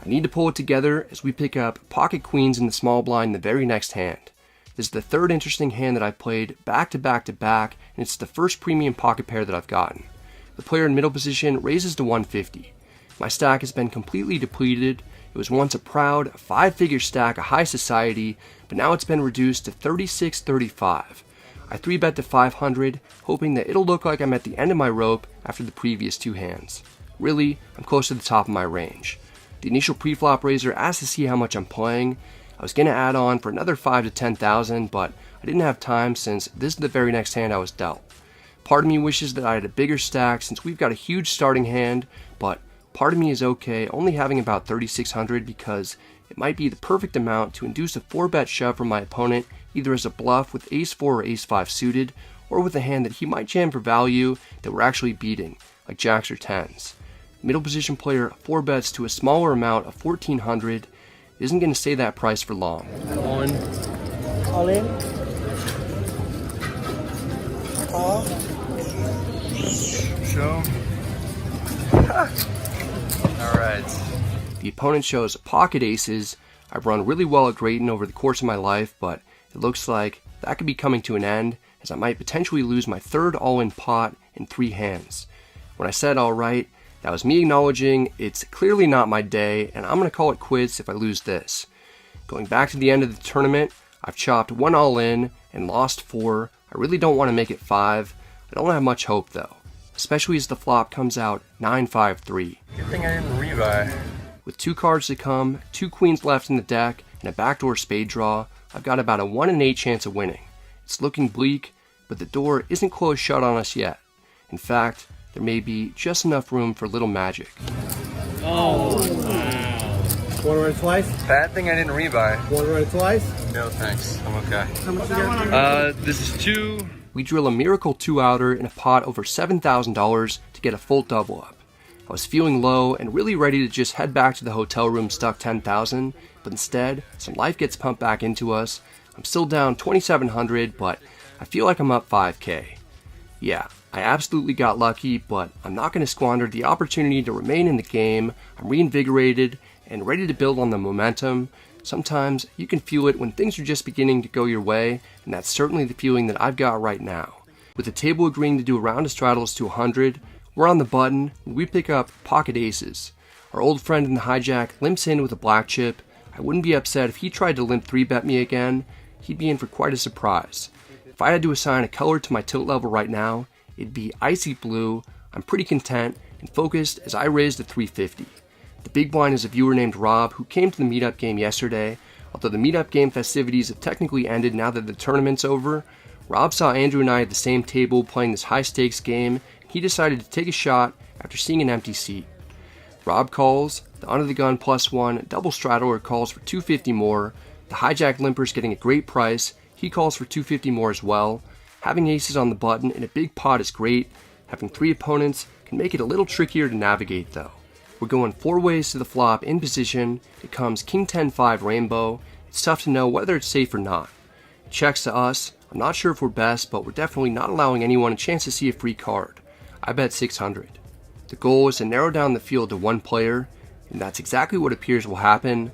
I need to pull it together as we pick up pocket queens in the small blind the very next hand. This is the third interesting hand that I've played back to back to back, and it's the first premium pocket pair that I've gotten. The player in middle position raises to 150. My stack has been completely depleted. It was once a proud 5-figure stack of high society, but now it's been reduced to 36.35. I 3-bet to 500, hoping that it'll look like I'm at the end of my rope after the previous two hands. Really, I'm close to the top of my range. The initial pre-flop raiser asked to see how much I'm playing. I was going to add on for another 5 to 10,000, but I didn't have time since this is the very next hand I was dealt. Part of me wishes that I had a bigger stack since we've got a huge starting hand, but part of me is okay only having about 3,600 because it might be the perfect amount to induce a 4-bet shove from my opponent either as a bluff with ace-4 or ace-5 suited, or with a hand that he might jam for value that we're actually beating, like jacks or 10s. Middle position player 4-bets to a smaller amount of 1,400 isn't going to stay that price for long. One. All in. Call. Show. Alright. The opponent shows pocket aces. I've run really well at Grayton over the course of my life, but it looks like that could be coming to an end as I might potentially lose my third all-in pot in 3 hands. When I said alright, that was me acknowledging it's clearly not my day, and I'm going to call it quits if I lose this. Going back to the end of the tournament, I've chopped 1 all-in and lost 4. I really don't want to make it 5. I don't have much hope though, especially as the flop comes out 9-5-3. Good thing I didn't rebuy. With 2 cards to come, 2 queens left in the deck, and a backdoor spade draw, I've got about a 1 in 8 chance of winning. It's looking bleak, but the door isn't closed shut on us yet. In fact, there may be just enough room for a little magic. Oh, wow. Want to run twice? Bad thing I didn't rebuy. Want to run twice? No thanks, I'm okay. How much you got? This is 2. We drill a miracle 2-outer in a pot over $7,000 to get a full double up. I was feeling low and really ready to just head back to the hotel room stuck 10,000, but instead, some life gets pumped back into us. I'm still down 2,700, but I feel like I'm up 5K. Yeah, I absolutely got lucky, but I'm not going to squander the opportunity to remain in the game. I'm reinvigorated and ready to build on the momentum. Sometimes you can feel it when things are just beginning to go your way, and that's certainly the feeling that I've got right now. With the table agreeing to do a round of straddles to 100, we're on the button when we pick up pocket aces. Our old friend in the hijack limps in with a black chip. I wouldn't be upset if he tried to limp 3-bet me again. He'd be in for quite a surprise. If I had to assign a color to my tilt level right now, it'd be icy blue. I'm pretty content and focused as I raise to 350. The big blind is a viewer named Rob who came to the meetup game yesterday. Although the meetup game festivities have technically ended now that the tournament's over, Rob saw Andrew and I at the same table playing this high stakes game. He decided to take a shot after seeing an empty seat. Rob calls, the under the gun +1 double straddler calls for 250 more, the hijack limper's getting a great price, he calls for 250 more as well. Having aces on the button in a big pot is great. Having 3 opponents can make it a little trickier to navigate though. We're going 4 ways to the flop in position. It comes King 10-5 rainbow. It's tough to know whether it's safe or not. It checks to us. I'm not sure if we're best, but we're definitely not allowing anyone a chance to see a free card. I bet 600. The goal is to narrow down the field to 1 player, and that's exactly what appears will happen,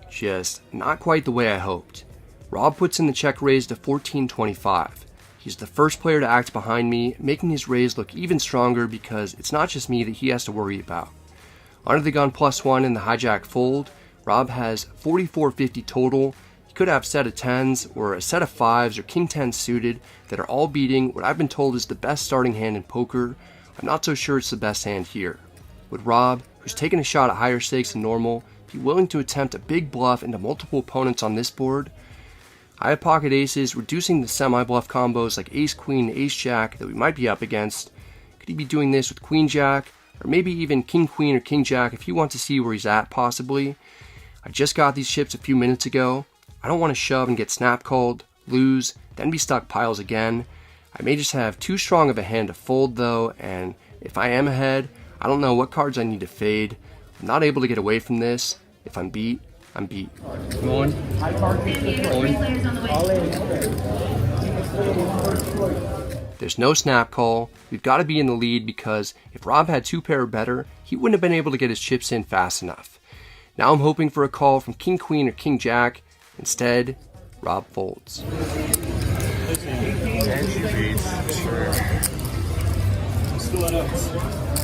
just not quite the way I hoped. Rob puts in the check raise to 1425. He's the first player to act behind me, making his raise look even stronger because it's not just me that he has to worry about. Under the gun +1 in the hijack fold, Rob has 4450 total. He could have a set of 10s or a set of 5s or King 10 suited that are all beating what I've been told is the best starting hand in poker. I'm not so sure it's the best hand here. Would Rob, who's taken a shot at higher stakes than normal, be willing to attempt a big bluff into multiple opponents on this board? I have pocket aces, reducing the semi-bluff combos like ace-queen and ace-jack that we might be up against. Could he be doing this with queen-jack, or maybe even king-queen or king-jack if you want to see where he's at possibly? I just got these chips a few minutes ago. I don't want to shove and get snap called, lose, then be stuck piles again. I may just have too strong of a hand to fold though, and if I am ahead, I don't know what cards I need to fade. I'm not able to get away from this. If I'm beat, I'm beat. One. There's no snap call. We've got to be in the lead because if Rob had 2 pair or better, he wouldn't have been able to get his chips in fast enough. Now I'm hoping for a call from King Queen or King Jack. Instead, Rob folds.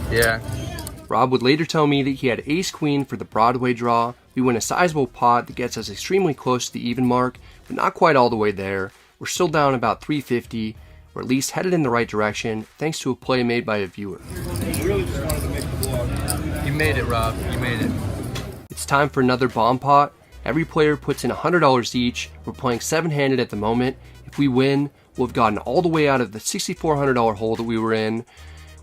Yeah. Rob would later tell me that he had Ace Queen for the Broadway draw. We win a sizable pot that gets us extremely close to the even mark, but not quite all the way there. We're still down about $350, or at least headed in the right direction, thanks to a play made by a viewer. You made it, Rob. You made it. It's time for another bomb pot. Every player puts in $100 each. We're playing 7-handed at the moment. If we win, we'll have gotten all the way out of the $6,400 hole that we were in.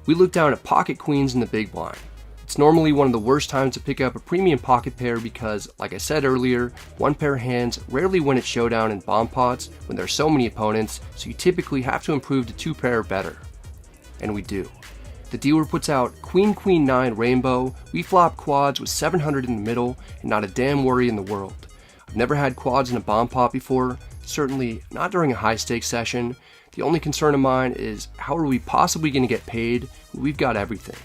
We look down at pocket queens in the big blind. It's normally one of the worst times to pick up a premium pocket pair because, like I said earlier, one pair hands rarely win at showdown in bomb pots when there are so many opponents, so you typically have to improve to 2 pair or better. And we do. The dealer puts out Queen Queen 9 rainbow. We flop quads with 700 in the middle and not a damn worry in the world. I've never had quads in a bomb pot before, certainly not during a high stakes session. The only concern of mine is how are we possibly going to get paid when we've got everything.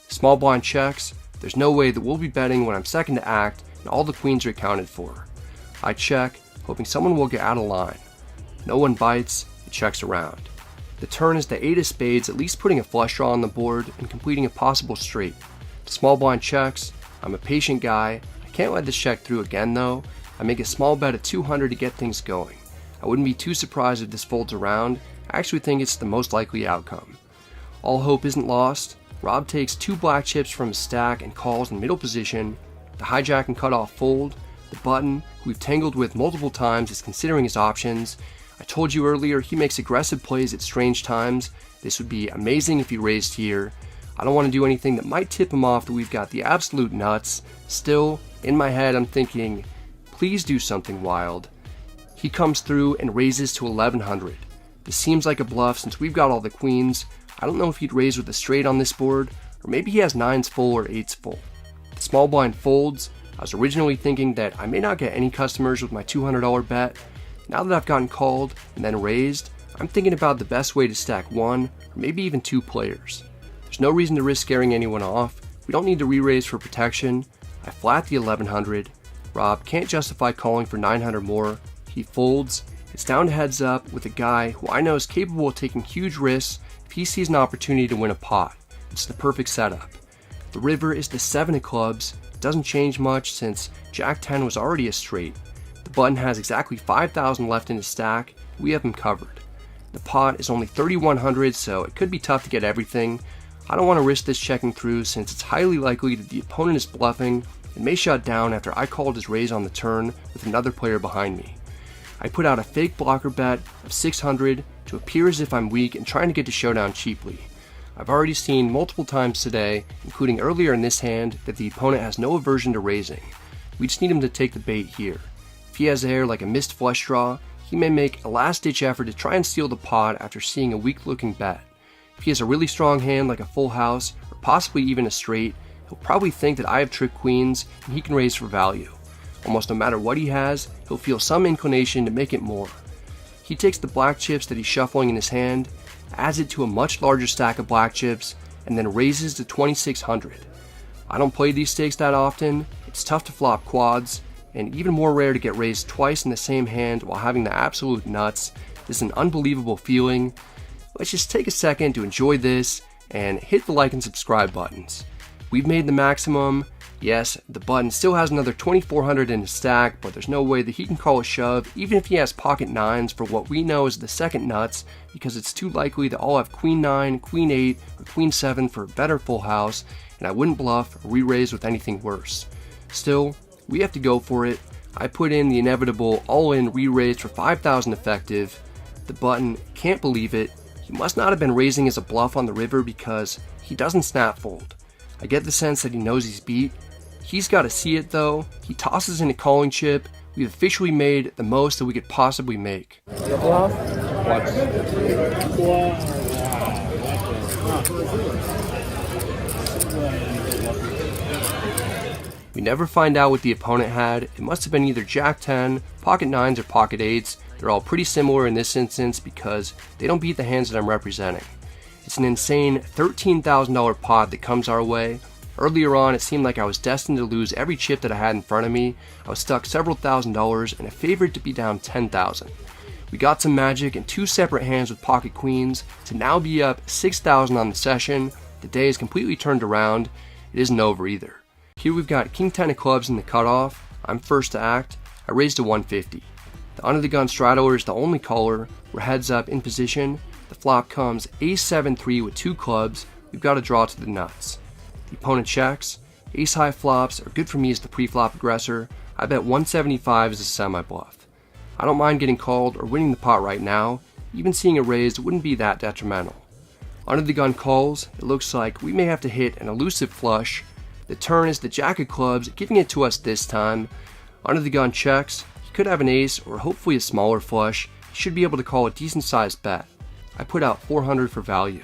Small blind checks. There's no way that we'll be betting when I'm second to act and all the queens are accounted for. I check, hoping someone will get out of line. No one bites, it checks around. The turn is the 8 of spades, at least putting a flush draw on the board and completing a possible straight. Small blind checks. I'm a patient guy. I can't let this check through again though. I make a small bet of 200 to get things going. I wouldn't be too surprised if this folds around. I actually think it's the most likely outcome. All hope isn't lost. Rob takes 2 black chips from his stack and calls in middle position. The hijack and cutoff fold. The button, who we've tangled with multiple times, is considering his options. I told you earlier he makes aggressive plays at strange times. This would be amazing if he raised here. I don't want to do anything that might tip him off that we've got the absolute nuts. Still, in my head I'm thinking, please do something wild. He comes through and raises to 1100. This seems like a bluff since we've got all the queens. I don't know if he'd raise with a straight on this board, or maybe he has 9s full or 8s full. The small blind folds. I was originally thinking that I may not get any customers with my $200 bet. Now that I've gotten called and then raised, I'm thinking about the best way to stack 1 or maybe even 2 players. There's no reason to risk scaring anyone off. We don't need to re-raise for protection. I flat the 1100. Rob can't justify calling for 900 more. He folds. It's down to heads up with a guy who I know is capable of taking huge risks if he sees an opportunity to win a pot. It's the perfect setup. The river is the 7 of clubs. It doesn't change much since Jack 10 was already a straight. The button has exactly 5,000 left in his stack. We have him covered. The pot is only 3,100, so it could be tough to get everything. I don't want to risk this checking through since it's highly likely that the opponent is bluffing and may shut down after I called his raise on the turn with another player behind me. I put out a fake blocker bet of 600 to appear as if I'm weak and trying to get to showdown cheaply. I've already seen multiple times today, including earlier in this hand, that the opponent has no aversion to raising. We just need him to take the bait here. If he has air like a missed flush draw, he may make a last-ditch effort to try and steal the pot after seeing a weak-looking bet. If he has a really strong hand like a full house, or possibly even a straight, he'll probably think that I have tripped queens and he can raise for value. Almost no matter what he has, he'll feel some inclination to make it more. He takes the black chips that he's shuffling in his hand, adds it to a much larger stack of black chips, and then raises to 2,600. I don't play these stakes that often. It's tough to flop quads, and even more rare to get raised twice in the same hand while having the absolute nuts. This is an unbelievable feeling. Let's just take a second to enjoy this and hit the like and subscribe buttons. We've made the maximum. Yes, the button still has another 2,400 in his stack, but there's no way that he can call a shove even if he has pocket 9s for what we know is the second nuts, because it's too likely that I'll have queen 9, queen 8, or queen 7 for a better full house, and I wouldn't bluff or re-raise with anything worse. Still, we have to go for it. I put in the inevitable all-in re-raise for 5,000 effective. The button can't believe it. He must not have been raising as a bluff on the river because he doesn't snap fold. I get the sense that he knows he's beat. He's got to see it though. He tosses in a calling chip. We've officially made the most that we could possibly make. We never find out what the opponent had. It must have been either Jack 10, pocket 9s, or pocket 8s. They're all pretty similar in this instance because they don't beat the hands that I'm representing. It's an insane $13,000 pot that comes our way. Earlier on, it seemed like I was destined to lose every chip that I had in front of me. I was stuck several $1,000s and a favorite to be down 10,000. We got some magic in 2 separate hands with pocket queens to now be up 6,000 on the session. The day is completely turned around. It isn't over either. Here we've got King 10 of clubs in the cutoff. I'm first to act. I raised to 150. The under the gun straddler is the only caller. We're heads up in position. The flop comes ace 7-3 with 2 clubs. We've got to draw to the nuts. The opponent checks. Ace high flops are good for me as the pre-flop aggressor. I bet 175 is a semi-bluff. I don't mind getting called or winning the pot right now. Even seeing a raise wouldn't be that detrimental. Under the gun calls. It looks like we may have to hit an elusive flush. The turn is the jack of clubs, giving it to us this time. Under the gun checks. He could have an ace or hopefully a smaller flush. He should be able to call a decent sized bet. I put out 400 for value.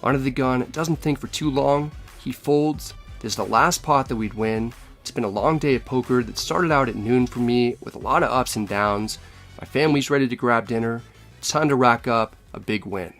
Under the gun doesn't think for too long. He folds. This is the last pot that we'd win. It's been a long day of poker that started out at noon for me with a lot of ups and downs. My family's ready to grab dinner. It's time to rack up a big win.